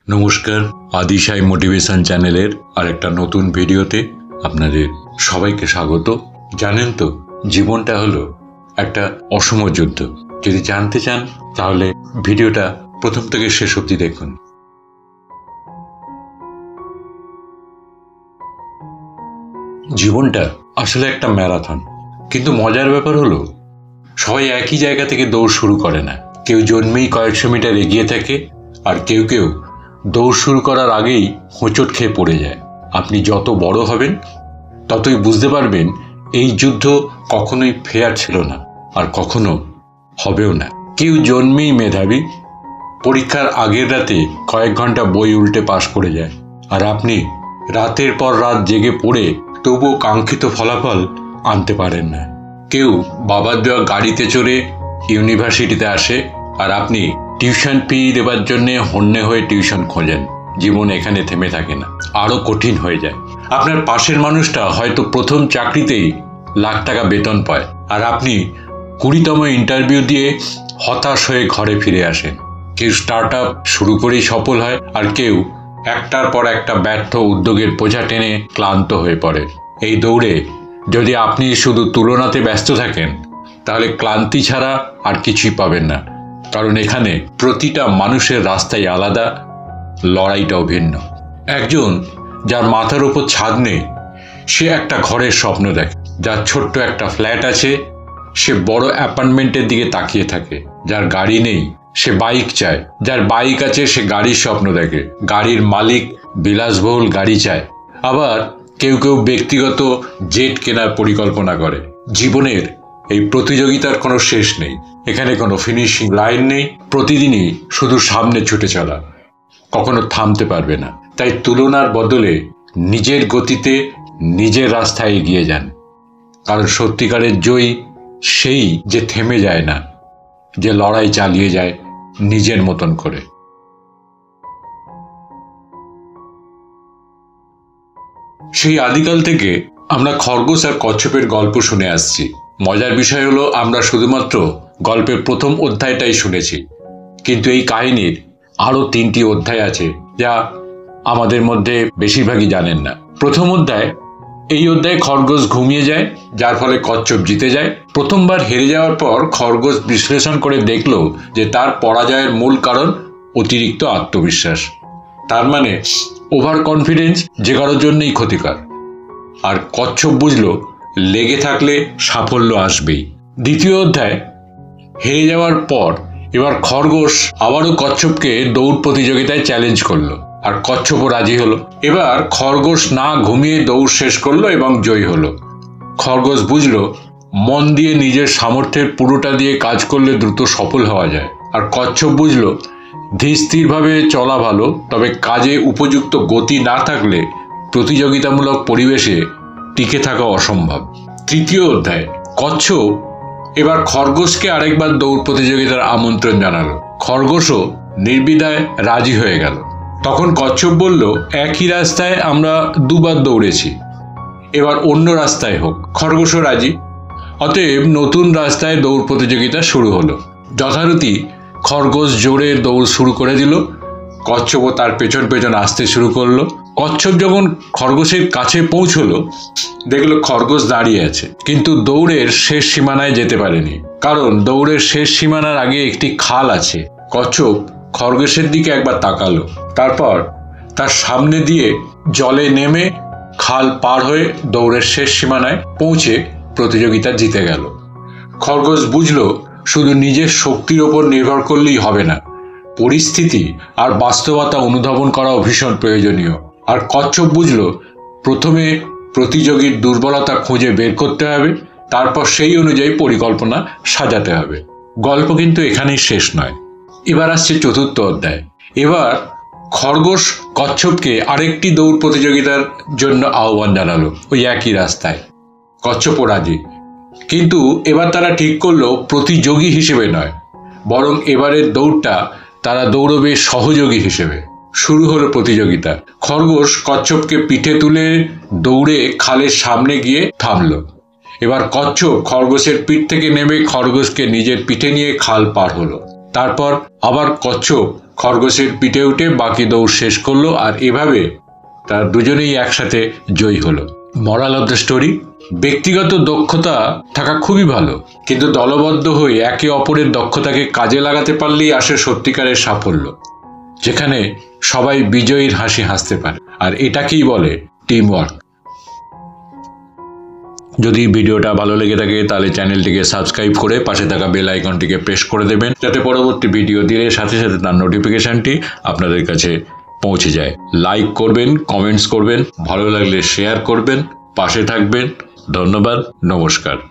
নমস্কার, আদিশাই মোটিভেশন চ্যানেলের আরেকটা নতুন ভিডিওতে আপনাদের সবাইকে স্বাগত। জানেন তো, জীবনটা হলো একটা অসম যুদ্ধ। যদি জানতে চান তাহলে ভিডিওটা প্রথম থেকে শেষ অবধি দেখুন। জীবনটা আসলে একটা ম্যারাথন, কিন্তু মজার ব্যাপার হলো সবাই একই জায়গা থেকে দৌড় শুরু করে না। কেউ জন্মেই কয়েকশো মিটার এগিয়ে থাকে, আর কেউ কেউ দৌড় শুরু করার আগেই হোঁচট খেয়ে পড়ে যায়। আপনি যত বড় হবেন ততই বুঝতে পারবেন এই যুদ্ধ কখনোই ফেয়ার ছিল না, আর কখনো হবেও না। কেউ জন্মেই মেধাবী, পরীক্ষার আগের রাতে কয়েক ঘন্টা বই উল্টে পাশ করে যায়, আর আপনি রাতের পর রাত জেগে পড়ে তবুও কাঙ্ক্ষিত ফলাফল আনতে পারেন না। কেউ বাবার দেওয়া গাড়িতে চড়ে ইউনিভার্সিটিতে আসে, আর আপনি টিউশন ফি দেবার জন্য হন্যে হয়ে টিউশন খোঁজেন। জীবন এখানে থেমে থাকে না, আরো কঠিন হয়ে যায়। আপনার পাশের মানুষটা হয়তো প্রথম চাকরিতেই লাখ টাকা বেতন পায়, আর আপনি 20তম ইন্টারভিউ দিয়ে হতাশ হয়ে ঘরে ফিরে আসেন। কেউ স্টার্ট আপ শুরু করেই সফল হয়, আর কেউ একটার পর একটা ব্যর্থ উদ্যোগের বোঝা টেনে ক্লান্ত হয়ে পড়ে। এই দৌড়ে যদি আপনি শুধু তুলনাতে ব্যস্ত থাকেন তাহলে ক্লান্তি ছাড়া আর কিছুই পাবেন না, কারণ এখানে প্রতিটা মানুষের রাস্তাই আলাদা, লড়াইটাও ভিন্ন। একজন যার মাথার উপর ছাদ নেই, সে একটা ঘরের স্বপ্ন দেখে। যার ছোট্ট একটা ফ্ল্যাট আছে, সে বড় অ্যাপার্টমেন্টের দিকে তাকিয়ে থাকে। যার গাড়ি নেই, সে বাইক চায়। যার বাইক আছে, সে গাড়ির স্বপ্ন দেখে। গাড়ির মালিক বিলাসবহুল গাড়ি চায়। আবার কেউ কেউ ব্যক্তিগত জেট কেনার পরিকল্পনা করে। জীবনের এই প্রতিযোগিতার কোনো শেষ নেই, এখানে কোনো ফিনিশিং লাইন নেই। প্রতিদিনই শুধু সামনে ছুটে চলা, কখনো থামতে পারবে না। তাই তুলনার বদলে নিজের গতিতে নিজের রাস্তায় এগিয়ে যান, কারণ সত্যিকারের জয়ী সেই যে থেমে যায় না, যে লড়াই চালিয়ে যায় নিজের মতন করে। সেই আদিকাল থেকে আমরা খরগোশ আর কচ্ছপের গল্প শুনে আসছি। মজার বিষয় হলো আমরা শুধুমাত্র গল্পের প্রথম অধ্যায়টাই শুনেছি, কিন্তু এই কাহিনীর আরো 3টি অধ্যায় আছে যা আমাদের মধ্যে বেশিরভাগই জানেন না। প্রথম অধ্যায়, এই অধ্যায়ে খরগোশ ঘুমিয়ে যায়, যার ফলে কচ্ছপ জিতে যায়। প্রথমবার হেরে যাওয়ার পর খরগোশ বিশ্লেষণ করে দেখল যে তার পরাজয়ের মূল কারণ অতিরিক্ত আত্মবিশ্বাস। তার মানে ওভার কনফিডেন্স যে কারোর জন্যই ক্ষতিকর। আর কচ্ছপ বুঝলো লেগে থাকলে সাফল্য আসবেই। দ্বিতীয় অধ্যায়, হেরে যাওয়ার পর এবার খরগোশ আবারও কচ্ছপকে দৌড় প্রতিযোগিতায় চ্যালেঞ্জ করলো, আর কচ্ছপও রাজি হলো। এবার খরগোশ না ঘুমিয়ে দৌড় শেষ করলো এবং জয়ী হলো। খরগোশ বুঝলো মন দিয়ে নিজের সামর্থ্যের পুরোটা দিয়ে কাজ করলে দ্রুত সফল হওয়া যায়। আর কচ্ছপ বুঝলো ধীর স্থিরভাবে চলা ভালো, তবে কাজে উপযুক্ত গতি না থাকলে প্রতিযোগিতামূলক পরিবেশে টিকে থাকা অসম্ভব। তৃতীয় অধ্যায়, কচ্ছপ এবার খরগোশকে আরেকবার দৌড় প্রতিযোগিতার আমন্ত্রণ জানালো। খরগোশও নির্বিধায় রাজি হয়ে গেল। তখন কচ্ছপ বলল, একই রাস্তায় আমরা 2বার দৌড়েছি, এবার অন্য রাস্তায় হোক। খরগোশও রাজি। অতএব নতুন রাস্তায় দৌড় প্রতিযোগিতা শুরু হলো। যথারীতি খরগোশ জোরে দৌড় শুরু করে দিল। কচ্ছপও তার পেছন পেছন আসতে শুরু করলো। কচ্ছপ যখন খরগোশের কাছে পৌঁছলো, দেখলো খরগোশ দাঁড়িয়ে আছে, কিন্তু দৌড়ের শেষ সীমানায় যেতে পারেনি, কারণ দৌড়ের শেষ সীমানার আগে একটি খাল আছে। কচ্ছপ খরগোশের দিকে একবার তাকালো, তারপর তার সামনে দিয়ে জলে নেমে খাল পার হয়ে দৌড়ের শেষ সীমানায় পৌঁছে প্রতিযোগিতা জিতে গেল। খরগোশ বুঝলো শুধু নিজের শক্তির ওপর নির্ভর করলেই হবে না, পরিস্থিতি আর বাস্তবতা অনুধাবন করাও ভীষণ প্রয়োজনীয়। আর কচ্ছপ বুঝলো প্রথমে প্রতিযোগীর দুর্বলতা খুঁজে বের করতে হবে, তারপর সেই অনুযায়ী পরিকল্পনা সাজাতে হবে। গল্প কিন্তু এখানেই শেষ নয়। এবার আসছে চতুর্থ অধ্যায়। এবার খরগোশ কচ্ছপকে আরেকটি দৌড় প্রতিযোগিতার জন্য আহ্বান জানালো, ওই একই রাস্তায়। কচ্ছপও রাজি, কিন্তু এবার তারা ঠিক করলো প্রতিযোগী হিসেবে নয়, বরং এবারের দৌড়টা তারা দৌড়বে সহযোগী হিসেবে। শুরু হলো প্রতিযোগিতা। খরগোশ কচ্ছপকে পিঠে তুলে দৌড়ে খালের সামনে গিয়ে থামলো। এবার কচ্ছপ খরগোশের পিঠ থেকে নেমে খরগোশকে নিজের পিঠে নিয়ে খাল পার হলো। তারপর আবার কচ্ছপ খরগোশের পিঠে উঠে বাকি দৌড় শেষ করলো, আর এভাবে তারা দুজনেই একসাথে জয়ী হলো। মরাল অফ দ্য স্টোরি, ব্যক্তিগত দক্ষতা থাকা খুবই ভালো, কিন্তু দলবদ্ধ হয়ে একে অপরের দক্ষতাকে কাজে লাগাতে পারলেই আসে সত্যিকারের সাফল্য, যেখানে সবাই বিজয়ীর হাসি হাসতে পারে। আর এটাকেই বলে টিম ওয়ার্ক। যদি ভিডিওটা ভালো লেগে থাকে তাহলে চ্যানেলটিকে সাবস্ক্রাইব করে পাশে থাকা বেল আইকনটিকে প্রেস করে দেবেন, যাতে পরবর্তী ভিডিও দিলে সাথে সাথে তার নোটিফিকেশনটি আপনাদের কাছে পৌঁছে যায়। লাইক করবেন, কমেন্টস করবেন, ভালো লাগলে শেয়ার করবেন, পাশে থাকবেন। ধন্যবাদ, নমস্কার।